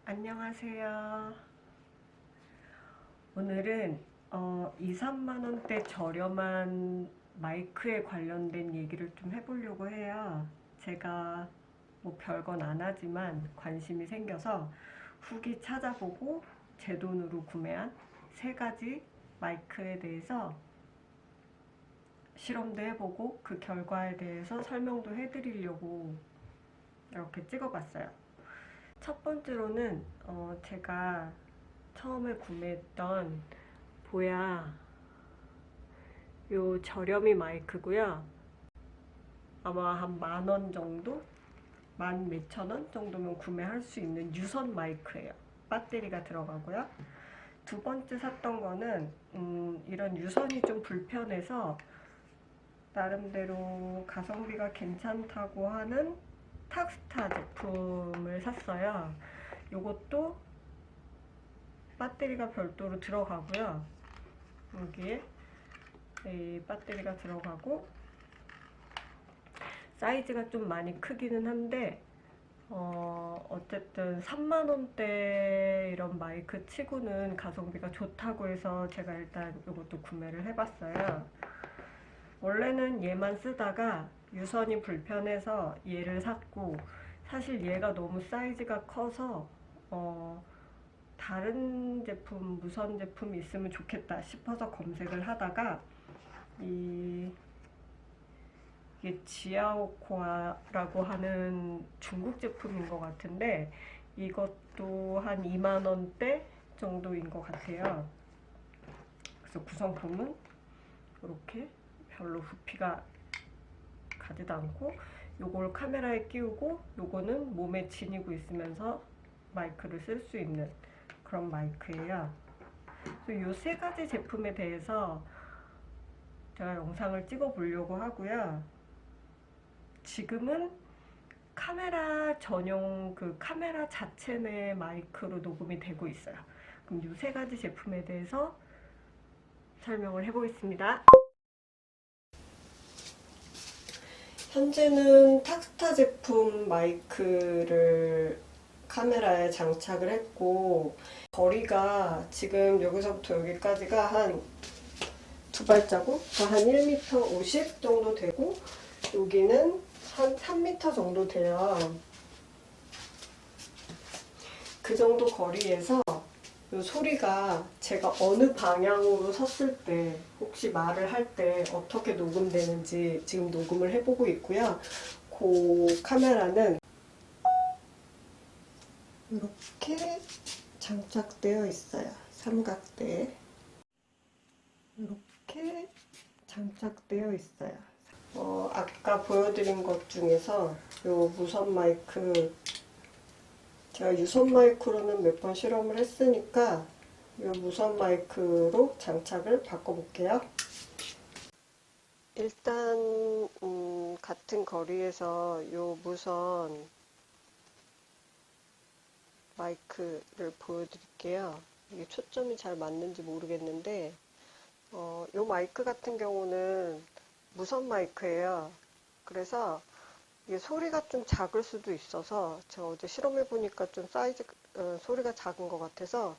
안녕하세요. 오늘은 2, 3만원대 저렴한 마이크에 관련된 얘기를 좀 해보려고 해요. 제가 뭐 별건 안 하지만 관심이 생겨서 후기 찾아보고 제 돈으로 구매한 3가지 마이크에 대해서 실험도 해보고 그 결과에 대해서 설명도 해드리려고 이렇게 찍어봤어요. 첫 번째로는 제가 처음에 구매했던 보야 요 저렴이 마이크고요. 아마 한 10,000원 정도? 10,000몇천 정도면 구매할 수 있는 유선 마이크예요. 배터리가 들어가고요. 두 번째 샀던 거는 이런 유선이 좀 불편해서 나름대로 가성비가 괜찮다고 하는 탁스타 제품을 샀어요. 요것도 배터리가 별도로 들어가고요. 여기에 이 배터리가 들어가고 사이즈가 좀 많이 크기는 한데 어쨌든 3만원대 이런 마이크 치고는 가성비가 좋다고 해서 제가 일단 이것도 구매를 해봤어요. 원래는 얘만 쓰다가 유선이 불편해서 얘를 샀고, 사실 얘가 너무 사이즈가 커서 다른 제품, 무선 제품이 있으면 좋겠다 싶어서 검색을 하다가 이게 지아오코아라고 하는 중국 제품인 것 같은데 이것도 한 2만원대 정도인 것 같아요. 그래서 구성품은 이렇게 별로 부피가 가지도 않고, 요걸 카메라에 끼우고 요거는 몸에 지니고 있으면서 마이크를 쓸 수 있는 그런 마이크예요. 요 3가지 제품에 대해서 제가 영상을 찍어 보려고 하고요. 지금은 카메라 전용 그 카메라 자체 내 마이크로 녹음이 되고 있어요. 그럼 요 3가지 제품에 대해서 설명을 해보겠습니다. 현재는 탁스타 제품 마이크를 카메라에 장착을 했고, 거리가 지금 여기서부터 여기까지가 한 2발자국, 한 1m 50 정도 되고, 여기는 한 3m 정도 돼요. 그 정도 거리에서 이 소리가 제가 어느 방향으로 섰을 때, 혹시 말을 할 때 어떻게 녹음되는지 지금 녹음을 해보고 있고요. 그 카메라는 이렇게 장착되어 있어요. 삼각대 이렇게 장착되어 있어요. 아까 보여드린 것 중에서 요 무선 마이크, 제가 유선 마이크로는 몇 번 실험을 했으니까 이 무선 마이크로 장착을 바꿔볼게요. 일단 같은 거리에서 이 무선 마이크를 보여드릴게요. 이게 초점이 잘 맞는지 모르겠는데 이 마이크 같은 경우는 무선 마이크예요. 그래서 이게 소리가 좀 작을 수도 있어서 제가 어제 실험해 보니까 좀 소리가 작은 것 같아서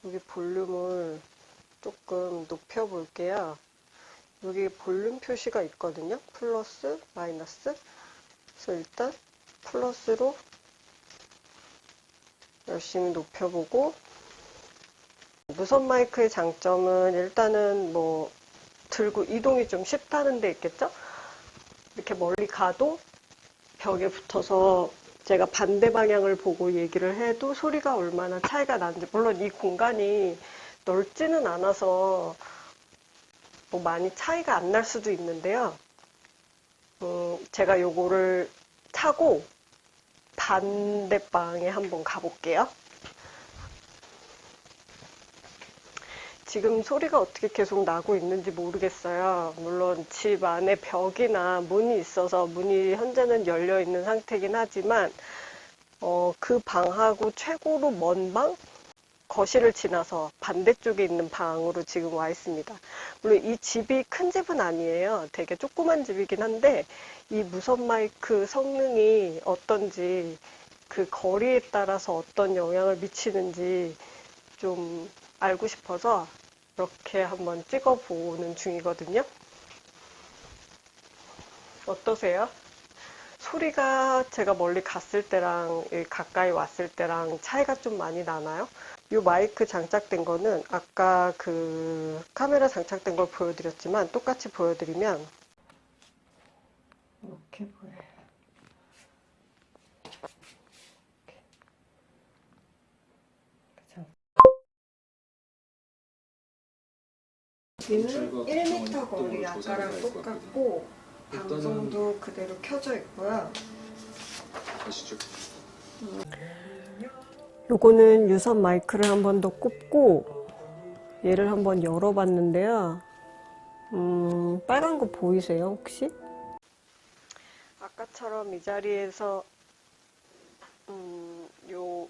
여기 볼륨을 조금 높여 볼게요. 여기 볼륨 표시가 있거든요. 플러스, 마이너스. 그래서 일단 플러스로 열심히 높여보고, 무선 마이크의 장점은 일단은 뭐 들고 이동이 좀 쉽다는 데 있겠죠? 이렇게 멀리 가도 벽에 붙어서 제가 반대 방향을 보고 얘기를 해도 소리가 얼마나 차이가 나는지, 물론 이 공간이 넓지는 않아서 뭐 많이 차이가 안 날 수도 있는데요. 제가 요거를 타고 반대방에 한번 가볼게요. 지금 소리가 어떻게 계속 나고 있는지 모르겠어요. 물론 집 안에 벽이나 문이 있어서 문이 현재는 열려 있는 상태긴 하지만 그 방하고 최고로 먼 방? 거실을 지나서 반대쪽에 있는 방으로 지금 와 있습니다. 물론 이 집이 큰 집은 아니에요. 되게 조그만 집이긴 한데 이 무선 마이크 성능이 어떤지 그 거리에 따라서 어떤 영향을 미치는지 좀 알고 싶어서 이렇게 한번 찍어보는 중이거든요. 어떠세요? 소리가 제가 멀리 갔을 때랑 가까이 왔을 때랑 차이가 좀 많이 나나요? 이 마이크 장착된 거는 아까 그 카메라 장착된 걸 보여드렸지만 똑같이 보여드리면 이렇게 보여요. 여기는 1m 거리 아까랑 똑같고 방송도 그대로 켜져 있고요. 아시죠? 요거는 유선 마이크를 한 번 더 꼽고 얘를 한번 열어봤는데요. 빨간 거 보이세요 혹시? 아까처럼 이 자리에서 요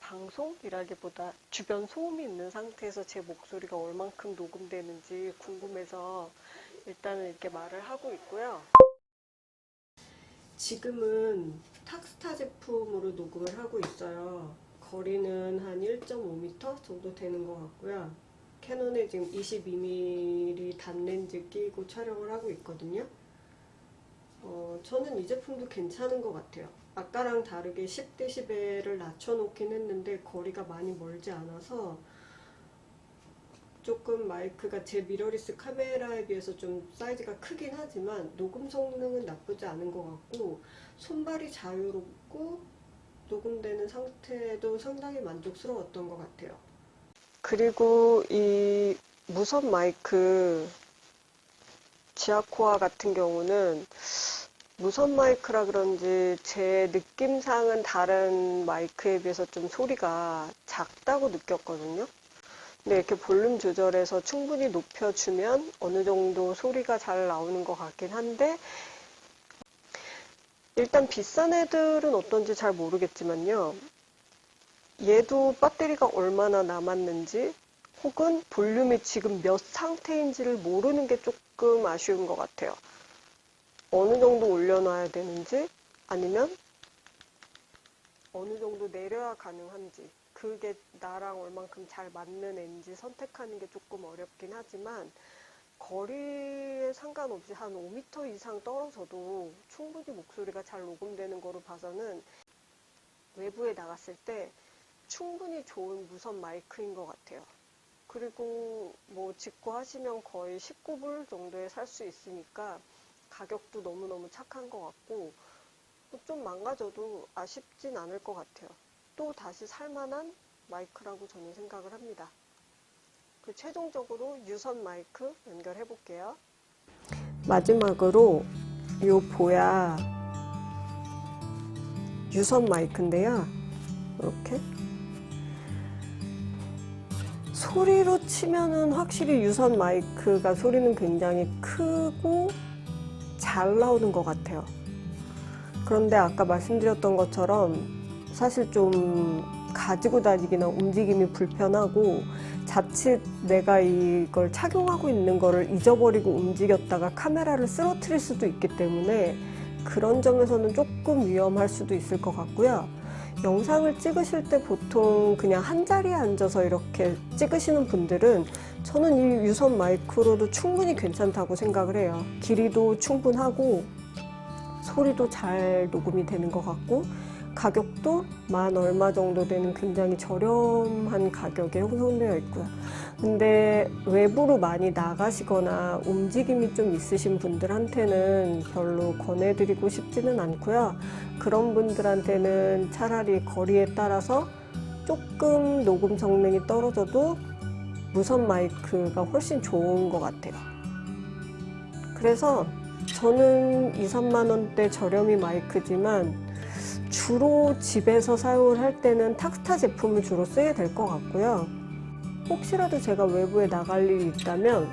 방송이라기보다 주변 소음이 있는 상태에서 제 목소리가 얼만큼 녹음되는지 궁금해서 일단은 이렇게 말을 하고 있고요. 지금은 탁스타 제품으로 녹음을 하고 있어요. 거리는 한 1.5m 정도 되는 것 같고요. 캐논에 지금 22mm 단렌즈 끼고 촬영을 하고 있거든요. 저는 이 제품도 괜찮은 것 같아요. 아까랑 다르게 10dB를 낮춰놓긴 했는데 거리가 많이 멀지 않아서 조금 마이크가 제 미러리스 카메라에 비해서 좀 사이즈가 크긴 하지만 녹음 성능은 나쁘지 않은 것 같고 손발이 자유롭고 녹음되는 상태도 상당히 만족스러웠던 것 같아요. 그리고 이 무선 마이크 지아코아 같은 경우는 무선 마이크라 그런지 제 느낌상은 다른 마이크에 비해서 좀 소리가 작다고 느꼈거든요. 근데 이렇게 볼륨 조절해서 충분히 높여주면 어느 정도 소리가 잘 나오는 것 같긴 한데 일단 비싼 애들은 어떤지 잘 모르겠지만요. 얘도 배터리가 얼마나 남았는지 혹은 볼륨이 지금 몇 상태인지를 모르는 게 조금 아쉬운 것 같아요. 어느 정도 올려놔야 되는지 아니면 어느 정도 내려야 가능한지 그게 나랑 얼만큼 잘 맞는 앤지 선택하는 게 조금 어렵긴 하지만 거리에 상관없이 한 5m 이상 떨어져도 충분히 목소리가 잘 녹음되는 거로 봐서는 외부에 나갔을 때 충분히 좋은 무선 마이크인 것 같아요. 그리고 뭐 직구하시면 거의 19불 정도에 살 수 있으니까 가격도 너무너무 착한 것 같고 좀 망가져도 아쉽진 않을 것 같아요. 또 다시 살만한 마이크라고 저는 생각을 합니다. 최종적으로 유선 마이크 연결해 볼게요. 마지막으로 요 보야 유선 마이크인데요. 이렇게 소리로 치면은 확실히 유선 마이크가 소리는 굉장히 크고 잘 나오는 것 같아요. 그런데 아까 말씀드렸던 것처럼 사실 좀 가지고 다니기나 움직임이 불편하고 자칫 내가 이걸 착용하고 있는 거를 잊어버리고 움직였다가 카메라를 쓰러뜨릴 수도 있기 때문에 그런 점에서는 조금 위험할 수도 있을 것 같고요. 영상을 찍으실 때 보통 그냥 한 자리에 앉아서 이렇게 찍으시는 분들은 저는 이 유선 마이크로도 충분히 괜찮다고 생각을 해요. 길이도 충분하고 소리도 잘 녹음이 되는 것 같고 가격도 만 얼마 정도 되는 굉장히 저렴한 가격에 형성되어 있고요. 근데 외부로 많이 나가시거나 움직임이 좀 있으신 분들한테는 별로 권해드리고 싶지는 않고요. 그런 분들한테는 차라리 거리에 따라서 조금 녹음 성능이 떨어져도 무선 마이크가 훨씬 좋은 것 같아요. 그래서 저는 2, 3만 원대 저렴이 마이크지만 주로 집에서 사용을 할 때는 탁스타 제품을 주로 쓰게 될 것 같고요. 혹시라도 제가 외부에 나갈 일이 있다면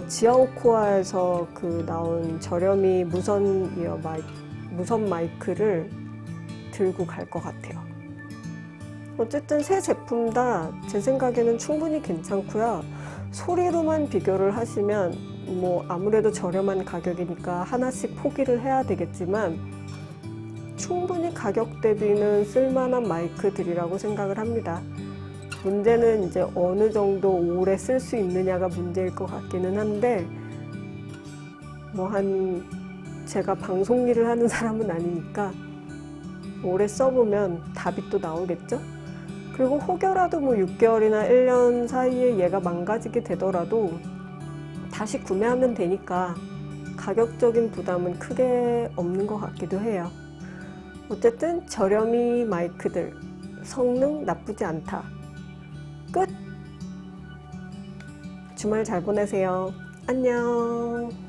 지아오코아에서 나온 저렴이 무선 마이크를 들고 갈 것 같아요. 어쨌든 세 제품 다 제 생각에는 충분히 괜찮고요. 소리로만 비교를 하시면 아무래도 저렴한 가격이니까 하나씩 포기를 해야 되겠지만 충분히 가격 대비는 쓸만한 마이크들이라고 생각을 합니다. 문제는 이제 어느 정도 오래 쓸 수 있느냐가 문제일 것 같기는 한데, 제가 방송 일을 하는 사람은 아니니까 오래 써보면 답이 또 나오겠죠? 그리고 혹여라도 6개월이나 1년 사이에 얘가 망가지게 되더라도 다시 구매하면 되니까 가격적인 부담은 크게 없는 것 같기도 해요. 어쨌든 저렴이 마이크들, 성능 나쁘지 않다. 끝! 주말 잘 보내세요. 안녕!